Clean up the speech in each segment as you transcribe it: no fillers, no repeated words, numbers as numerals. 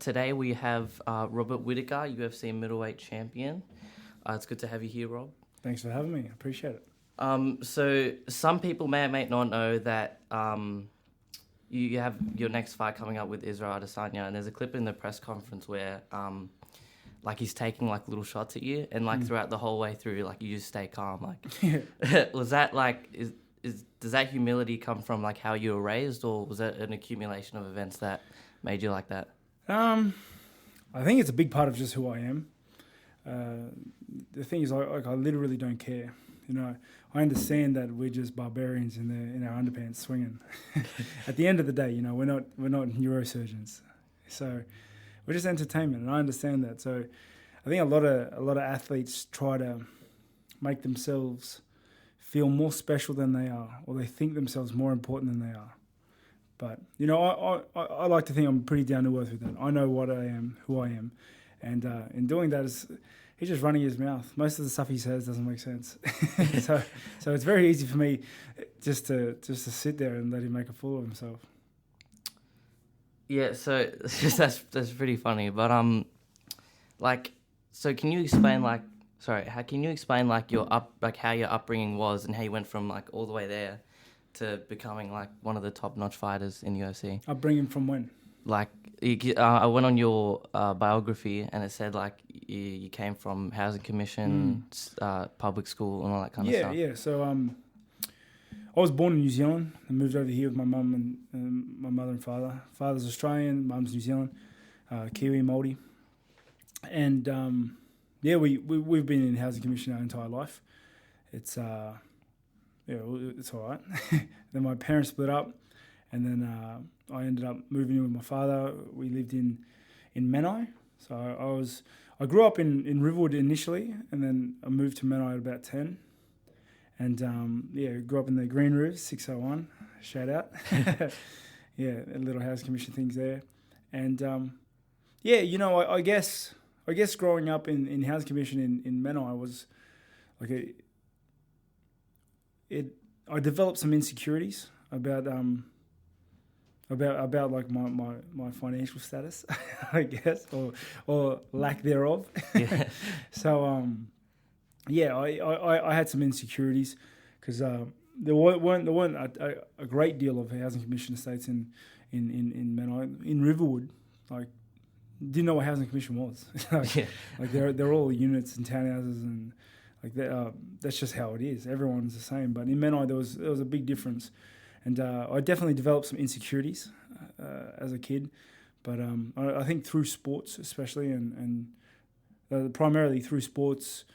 Today we have Robert Whittaker, UFC Middle Weight Champion. It's good to have you here, Rob. Thanks for having me. I appreciate it. So some people may or may not know that you have your next fight coming up with Israel Adesanya, and there's a clip in the press conference where he's taking little shots at you, and throughout the whole way through, you just stay calm. Was that does that humility come from how you were raised, or was that an accumulation of events that made you like that? I think it's a big part of just who I am. The thing is, I literally don't care. I understand that we're just barbarians in our underpants swinging. At the end of the day, we're not neurosurgeons, so we're just entertainment, and I understand that. So I think a lot of athletes try to make themselves feel more special than they are, or they think themselves more important than they are. But I like to think I'm pretty down to earth with that. I know what I am, who I am, and in doing that, he's just running his mouth. Most of the stuff he says doesn't make sense. so it's very easy for me just to sit there and let him make a fool of himself. Yeah, so that's pretty funny. But so can you explain how can you explain how your upbringing was and how you went from all the way there to becoming one of the top-notch fighters in UFC? Upbringing from when? I went on your biography, and it said you came from housing commission, public school, and all that kind of stuff. Yeah. So I was born in New Zealand and moved over here with my mum and my mother and father. Father's Australian, mum's New Zealand, Kiwi, Māori, and we've been in housing commission our entire life. It's it's all right. Then my parents split up, and then I ended up moving in with my father. We lived in Menai. So I grew up in Riverwood initially, and then I moved to Menai at about 10. And grew up in the Green Roofs, 601. Shout out. A little housing commission things there. And I guess growing up in housing commission in Menai was I developed some insecurities about my financial status, I guess, or lack thereof. Yeah. So I had some insecurities because there weren't a great deal of housing commission estates in Menai. In Riverwood, didn't know what housing commission was. They're all units and townhouses, and that's just how it is. Everyone's the same. But in Menai, there was a big difference. And I definitely developed some insecurities as a kid, but I think through sports especially, and primarily through sports,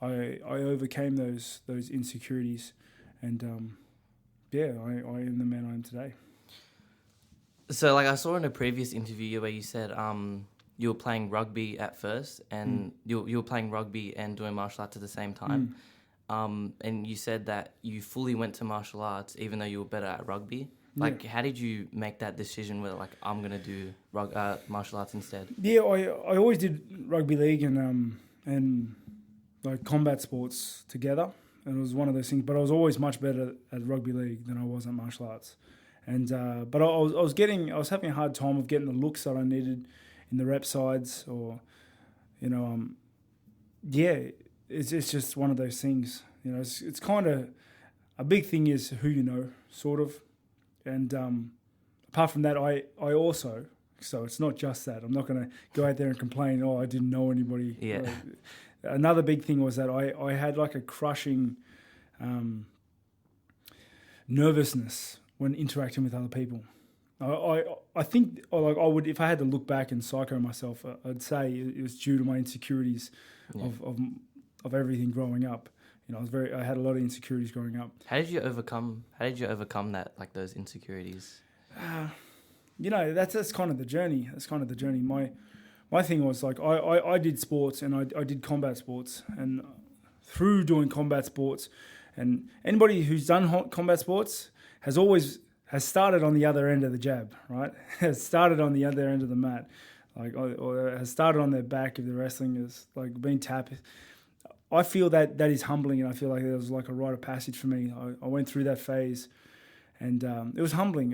I overcame those insecurities, and I am the man I am today. So I saw in a previous interview where you said you were playing rugby at first, and you were playing rugby and doing martial arts at the same time. And you said that you fully went to martial arts even though you were better at rugby. How did you make that decision where I'm going to do martial arts instead? Yeah, I always did rugby league and combat sports together. And it was one of those things, but I was always much better at rugby league than I was at martial arts. And but I was having a hard time of getting the looks that I needed in the rep sides, or It's just one of those things, it's kind of a big thing is who you know, sort of. And apart from that, I also, so it's not just that. I'm not going to go out there and complain, I didn't know anybody. Yeah. Another big thing was that I had a crushing nervousness when interacting with other people. I think I would, if I had to look back and psycho myself, I'd say it was due to my insecurities of everything growing up. I had a lot of insecurities growing up. How did you overcome that, those insecurities? That's kind of the journey. My thing was I did sports, and I did combat sports, and through doing combat sports, and anybody who's done combat sports has started on the other end of the jab, right? Has started on the other end of the mat, or has started on their back if they're wrestling, is being tapped. I feel that is humbling, and I feel like it was a rite of passage for me. I went through that phase, and it was humbling.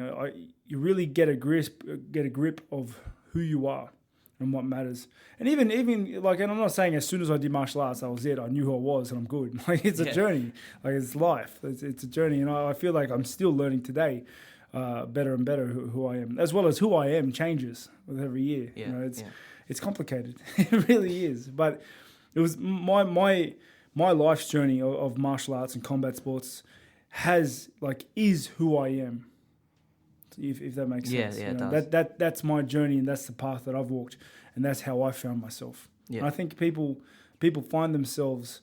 You really get a grip of who you are, and what matters. And even like, and I'm not saying as soon as I did martial arts, that was it. I knew who I was and I'm good. Like, it's a journey. Like, it's life. It's a journey. And I feel like I'm still learning today better and better who I am, as well as who I am changes with every year. Yeah. You know, it's complicated. It really is. But it was my life's journey of martial arts and combat sports is who I am. If that makes sense. Yeah, you know, it does. That's my journey, and that's the path that I've walked, and that's how I found myself. Yeah. And I think people find themselves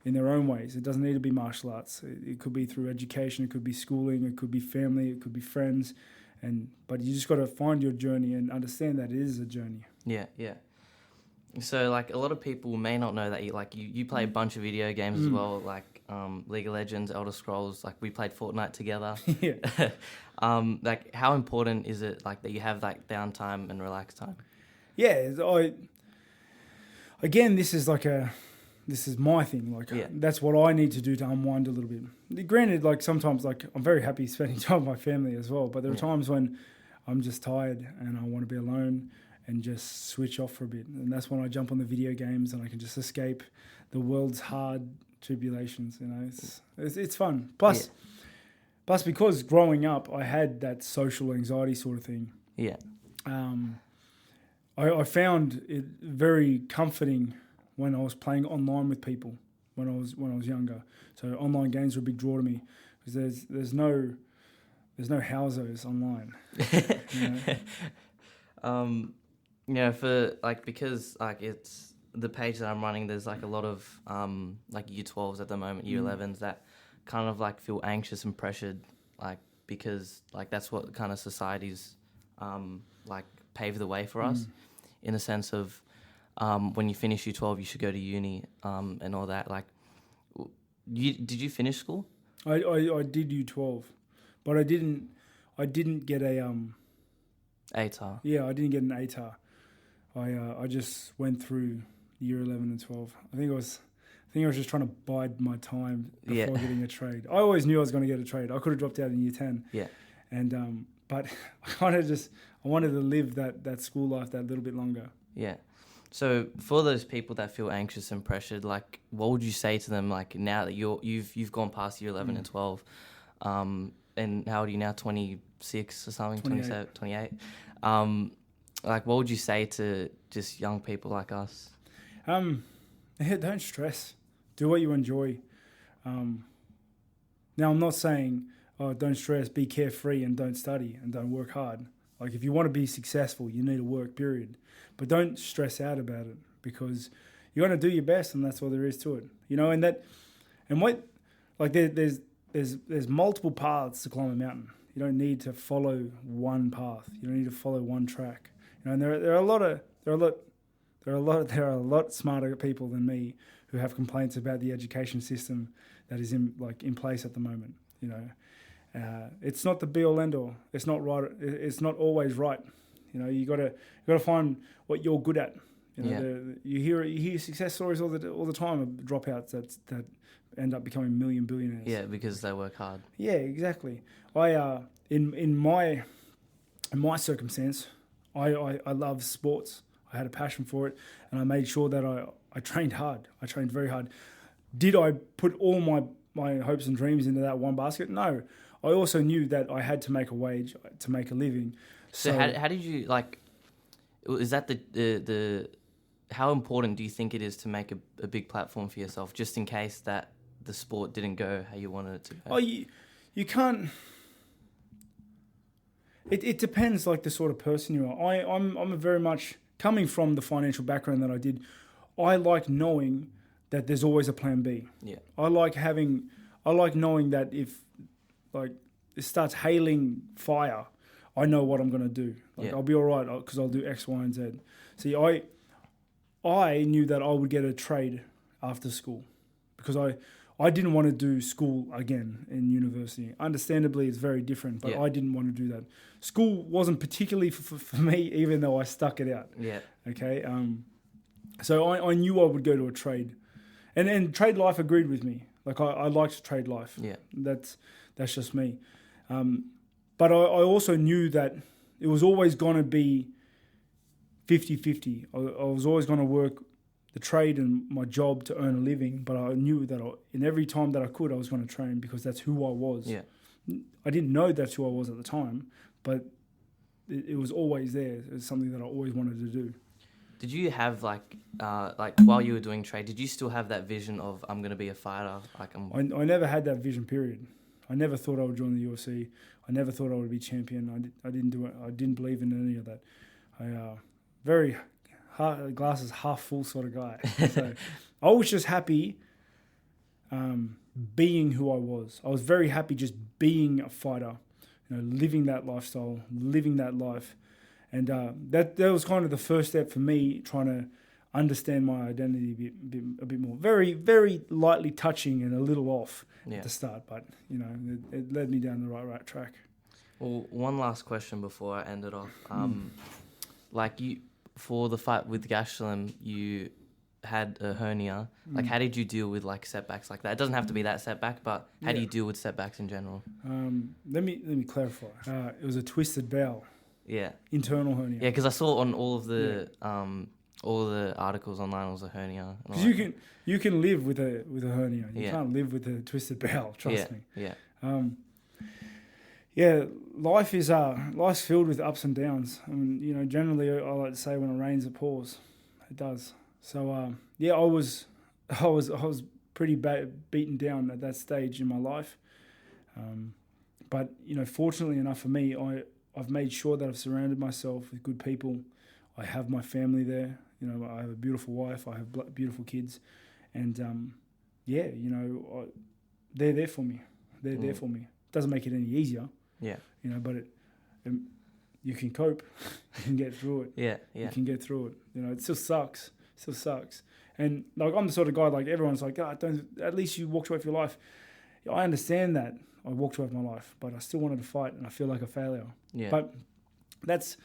in their own ways. It doesn't need to be martial arts. It could be through education, it could be schooling, it could be family, it could be friends, but you just got to find your journey and understand that it is a journey. Yeah. So, like, a lot of people may not know that you play a bunch of video games as well, like League of Legends, Elder Scrolls. Like, we played Fortnite together. Yeah. Like, how important is it, like, that you have like downtime and relax time? Yeah. This is my thing. Like, that's what I need to do to unwind a little bit. Granted, like, sometimes, like, I'm very happy spending time with my family as well, but there are times when I'm just tired and I want to be alone and just switch off for a bit. And that's when I jump on the video games and I can just escape the world's hard tribulations. You know, it's fun. Plus, because growing up, I had that social anxiety sort of thing. Yeah. I found it very comforting when I was playing online with people when I was younger. So online games were a big draw to me because there's no houses online. You know, for like, because like it's the page that I'm running, there's like a lot of like year 12s at the moment, year 11s that kind of like feel anxious and pressured, like, because like that's what kind of society's like paved the way for us, in the sense of when you finish year 12 you should go to uni and all that. Like, did you finish school? I did U12, but I didn't get a ATAR. Yeah, I didn't get an ATAR. I just went through year 11 and 12. I think I was just trying to bide my time before getting a trade. I always knew I was going to get a trade. I could have dropped out in year 10. Yeah. And but I wanted to live that school life that little bit longer. Yeah. So for those people that feel anxious and pressured, like, what would you say to them, like, now that you've gone past year 11 and 12, and how old are you now, 26 or something, 28? Like, what would you say to just young people like us? Don't stress. Do what you enjoy. Now, I'm not saying, don't stress, be carefree and don't study and don't work hard. Like, if you want to be successful, you need to work, period. But don't stress out about it, because you're going to do your best, and that's all there is to it. You know, there's multiple paths to climb a mountain. You don't need to follow one path. You don't need to follow one track. You know, and there are a lot smarter people than me who have complaints about the education system that is in place at the moment. You know, it's not the be all end all. It's not right. It's not always right. You know, you gotta find what you're good at. You know, you hear success stories all the time of dropouts that end up becoming billionaires. Yeah, because they work hard. Yeah, exactly. In my circumstance, I love sports. I had a passion for it, and I made sure that I trained hard. I trained very hard. Did I put all my hopes and dreams into that one basket? No. I also knew that I had to make a wage to make a living. So how did you, like, is that the how important do you think it is to make a big platform for yourself, just in case that the sport didn't go how you wanted it to go? Oh, you can't. It depends, like, the sort of person you are. I'm a very much, coming from the financial background that I did, I like knowing that there's always a plan B. Yeah. I like knowing that if, like, it starts hailing fire, I know what I'm going to do. Like, I'll be all right because I'll do X, Y, and Z. See, I knew that I would get a trade after school because I didn't want to do school again in university. Understandably, it's very different, but I didn't want to do that. School wasn't particularly for me, even though I stuck it out. Yeah. Okay. So I knew I would go to a trade, and trade life agreed with me. Like, I liked trade life. Yeah. That's just me. But I also knew that it was always going to be 50-50. I was always going to work the trade and my job to earn a living, but I knew that in every time that I could, I was going to train because that's who I was. Yeah. I didn't know that's who I was at the time, but it was always there. It was something that I always wanted to do. Did you have like while you were doing trade, did you still have that vision of I'm going to be a fighter? I never had that vision, period. I never thought I would join the UFC. I never thought I would be champion. I didn't do it. I didn't believe in any of that. Very glasses half full sort of guy. So I was just happy being who I was. I was very happy just being a fighter, living that lifestyle, living that life. And that was kind of the first step for me trying to understand my identity a bit more. Very, very lightly touching and a little off at the start, but it led me down the right track. Well, one last question before I end it off. For the fight with Gastelum, you had a hernia. Like, how did you deal with like setbacks like that? It doesn't have to be that setback, but how do you deal with setbacks in general? Let me clarify. It was a twisted bowel. Yeah. Internal hernia. Yeah, because I saw on all of the articles online it was a hernia. Because you can live with a hernia. You can't live with a twisted bowel. Trust me. Yeah. Life's filled with ups and downs. I mean, generally I like to say when it rains it pours. It does. So I was pretty beaten down at that stage in my life. But fortunately enough for me, I've made sure that I've surrounded myself with good people. I have my family there. I have a beautiful wife. I have beautiful kids, and they're there for me. They're there for me. Doesn't make it any easier. Yeah. But you can cope. You can get through it. Yeah. You can get through it. It still sucks. And like I'm the sort of guy like everyone's like, at least you walked away from your life. I understand that. I walked away from my life, but I still wanted to fight, and I feel like a failure. Yeah. But that's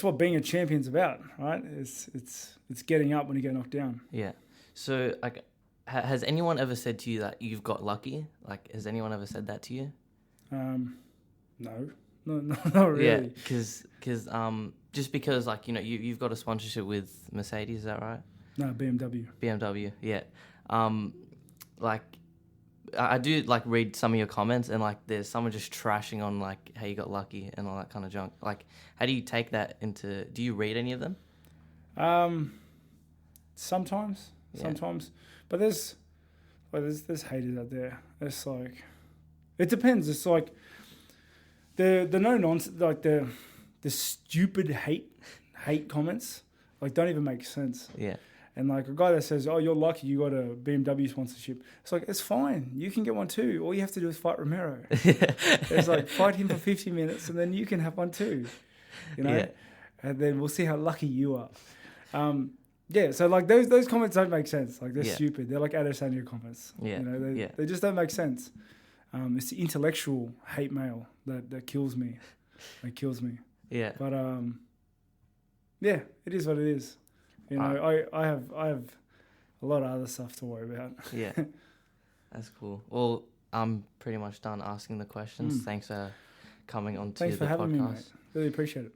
what being a champion's about, right? It's getting up when you get knocked down. Yeah. So, like, has anyone ever said to you that you've got lucky? Like, has anyone ever said that to you? No, not really. Yeah, because just because like you've got a sponsorship with Mercedes, is that right? No, BMW. BMW, yeah. Like, I do like read some of your comments, and like there's someone just trashing on like how you got lucky and all that kind of junk. Like, how do you take that into? Do you read any of them? Sometimes, but there's haters out there. It's like, it depends. It's like the no nonsense, like the stupid hate comments, like don't even make sense. Yeah. And like a guy that says, "Oh, you're lucky you got a BMW sponsorship." It's like, it's fine. You can get one too. All you have to do is fight Romero. It's like, fight him for 50 minutes and then you can have one too. Yeah. And then we'll see how lucky you are. So like those comments don't make sense. Like, they're stupid. They're like Adesanya comments. Yeah. They just don't make sense. It's the intellectual hate mail that kills me. It kills me. Yeah. But it is what it is. I have a lot of other stuff to worry about. Yeah. That's cool. Well, I'm pretty much done asking the questions. Thanks for coming on to the podcast. Thanks for having me, mate. Really appreciate it.